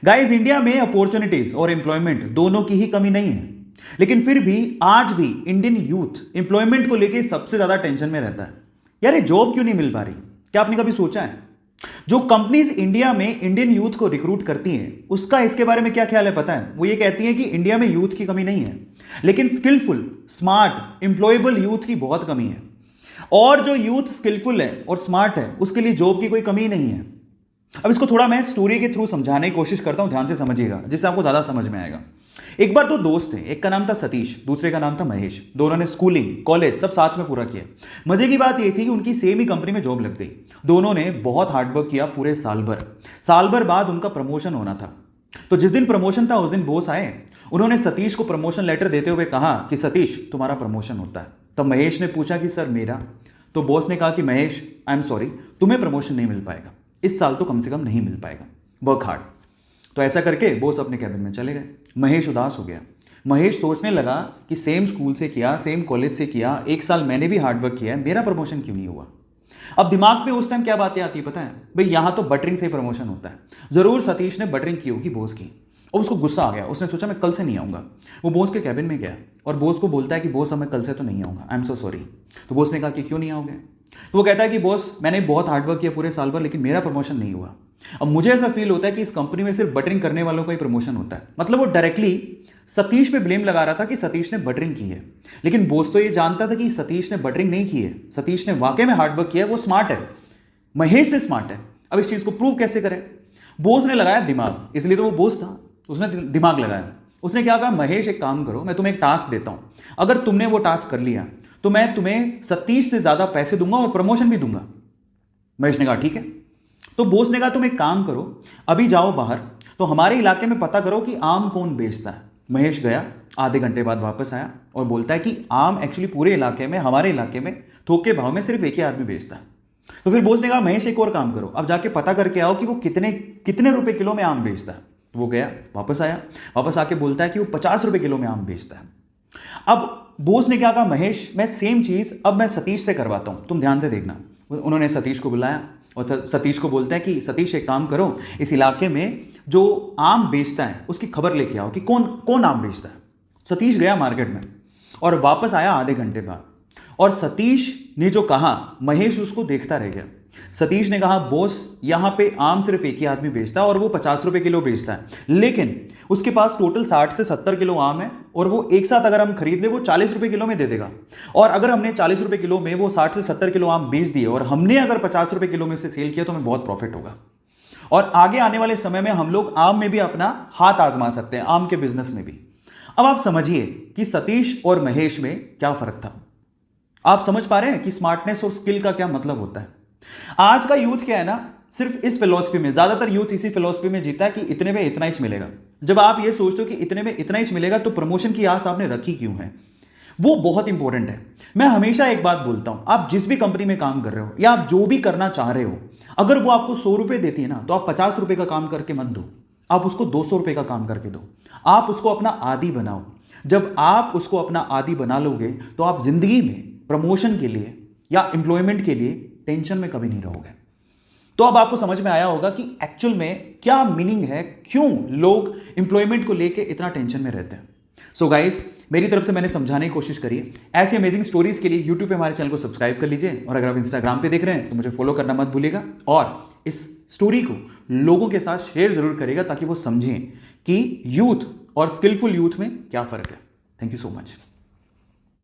Guys, India में opportunities और employment दोनों की ही कमी नहीं है, लेकिन फिर भी आज भी इंडियन यूथ एम्प्लॉयमेंट को लेकर सबसे ज्यादा टेंशन में रहता है। यार, ये जॉब क्यों नहीं मिल पा रही? क्या आपने कभी सोचा है? जो कंपनीज इंडिया में इंडियन यूथ को रिक्रूट करती हैं, उसका इसके बारे में क्या ख्याल है पता है? वो ये कहती हैं कि इंडिया में यूथ की कमी नहीं है, लेकिन स्किलफुल, स्मार्ट, एम्प्लॉयबल यूथ की बहुत कमी है। और जो यूथ स्किलफुल है और स्मार्ट है, उसके लिए जॉब की कोई कमी नहीं है। अब इसको थोड़ा मैं स्टोरी के थ्रू समझाने की कोशिश करता हूं, ध्यान से समझिएगा, जिससे आपको ज्यादा समझ में आएगा। एक बार दो दोस्त थे, एक का नाम था सतीश, दूसरे का नाम था महेश। दोनों ने स्कूलिंग, कॉलेज सब साथ में पूरा किया। मजे की बात यह थी कि उनकी सेम ही कंपनी में जॉब लग गई। दोनों ने बहुत हार्डवर्क किया पूरे साल भर बाद उनका प्रमोशन होना था। तो जिस दिन प्रमोशन था उस दिन बॉस आए। उन्होंने सतीश को प्रमोशन लेटर देते हुए कहा कि सतीश, तुम्हारा प्रमोशन होता है। तब महेश ने पूछा कि सर मेरा? तो बॉस ने कहा कि महेश, आई एम सॉरी, तुम्हें प्रमोशन नहीं मिल पाएगा, इस साल तो कम से कम नहीं मिल पाएगा, वर्क हार्ड। तो ऐसा करके बॉस अपने कैबिन में चले गए। महेश उदास हो गया। महेश सोचने लगा कि सेम स्कूल से किया, सेम कॉलेज से किया, एक साल मैंने भी हार्डवर्क किया है, मेरा प्रमोशन क्यों नहीं हुआ? अब दिमाग में उस टाइम क्या बातें आती है पता है? भाई, यहां तो बटरिंग से प्रमोशन होता है। जरूर सतीश ने बटरिंग की होगी बॉस की, और उसको गुस्सा आ गया। उसने सोचा मैं कल से नहीं आऊंगा। वो बॉस के कैबिन में गया और बॉस को बोलता है कि बॉस, मैं कल से तो नहीं आऊंगा, आई एम सो सॉरी। तो बॉस ने कहा कि क्यों नहीं आओगे? तो वो कहता है कि बॉस, मैंने बहुत हार्डवर्क किया पूरे साल भर, लेकिन मेरा प्रमोशन नहीं हुआ। अब मुझे ऐसा फील होता है कि इस कंपनी में सिर्फ बटरिंग करने वालों का ही प्रमोशन होता है। मतलब वो डायरेक्टली सतीश पे ब्लेम लगा रहा था कि सतीश ने बटरिंग की है, लेकिन बॉस तो ये जानता था कि सतीश ने बटरिंग नहीं की है। सतीश ने वाकई में हार्डवर्क किया है, वो स्मार्ट है, महेश से स्मार्ट है। अब इस चीज को प्रूव कैसे करें? बॉस ने लगाया दिमाग, इसलिए तो वो बॉस था, उसने दिमाग लगाया। उसने क्या कहा, महेश एक काम करो, मैं तुम्हें एक टास्क देता हूं, अगर तुमने वो टास्क कर लिया तो मैं तुम्हें सतीश से ज्यादा पैसे दूंगा और प्रमोशन भी दूंगा। महेश ने कहा ठीक है। तो बॉस ने कहा तुम एक काम करो, अभी जाओ बाहर, तो हमारे इलाके में पता करो कि आम कौन बेचता है। महेश गया, आधे घंटे बाद वापस आया और बोलता है कि आम एक्चुअली पूरे इलाके में, हमारे इलाके में थोक के भाव में सिर्फ एक ही आदमी बेचता है। तो फिर बॉस ने कहा महेश एक और काम करो, अब जाके पता करके आओ कि वो कितने कितने रुपए किलो में आम बेचता है। वो गया, वापस आया, वापस आके बोलता है कि वो 50 रुपए किलो में आम बेचता है। अब बॉस ने क्या कहा, महेश मैं सेम चीज अब मैं सतीश से करवाता हूं, तुम ध्यान से देखना। उन्होंने सतीश को बुलाया और सतीश को बोलता है कि सतीश एक काम करो, इस इलाके में जो आम बेचता है उसकी खबर लेके आओ कि कौन कौन आम बेचता है। सतीश गया मार्केट में और वापस आया आधे घंटे बाद, और सतीश ने जो कहा महेश उसको देखता रह गया। सतीश ने कहा बॉस, यहां पे आम सिर्फ एक ही आदमी बेचता है और वो 50 रुपए किलो बेचता है, लेकिन उसके पास टोटल 60 से 70 किलो आम है और वो एक साथ अगर हम खरीद ले वो 40 रुपए किलो में दे देगा। और अगर हमने 40 रुपए किलो में वो 60 से 70 किलो आम बेच दिए और हमने अगर 50 रुपए किलो में से सेल किया तो हमें बहुत प्रॉफिट होगा। और आगे आने वाले समय में हम लोग आम में भी अपना हाथ आजमा सकते हैं, आम के बिजनेस में भी। अब आप समझिए कि सतीश और महेश में क्या फर्क था। आप समझ पा रहे हैं कि स्मार्टनेस और स्किल का क्या मतलब होता है। आज का यूथ क्या है ना, सिर्फ इस फिलॉसफी में, ज्यादातर यूथ इसी फिलॉसफी में जीता है कि इतने में इतना ही मिलेगा। जब आप ये सोचते हो कि इतने में इतना ही मिलेगा तो प्रमोशन की आस आपने रखी क्यों है? वो बहुत इंपॉर्टेंट है। मैं हमेशा एक बात बोलता हूं, आप जिस भी कंपनी में काम कर रहे हो या आप जो भी करना चाह रहे हो, अगर वो आपको 100 रुपए देती है ना, तो आप 50 रुपए का काम करके मत दो, आप उसको 200 रुपए का काम करके दो। आप उसको अपना आदी बनाओ। जब आप उसको अपना आदी बना लोगे तो आप जिंदगी में प्रमोशन के लिए या एम्प्लॉयमेंट के लिए टेंशन में कभी नहीं रहोगे। तो अब आपको समझ में आया होगा कि एक्चुअल में क्या मीनिंग है, क्यों लोग एम्प्लॉयमेंट को लेके इतना टेंशन में रहते हैं। सो गाइस, मेरी तरफ से मैंने समझाने की कोशिश करी है। ऐसी अमेजिंग स्टोरीज के लिए यूट्यूब पे हमारे चैनल को सब्सक्राइब कर लीजिए, और अगर आप इंस्टाग्राम पे देख रहे हैं तो मुझे फॉलो करना मत भूलिएगा, और इस स्टोरी को लोगों के साथ शेयर जरूर करिएगा ताकि वो समझें कि यूथ और स्किलफुल यूथ में क्या फर्क है। Thank you so much.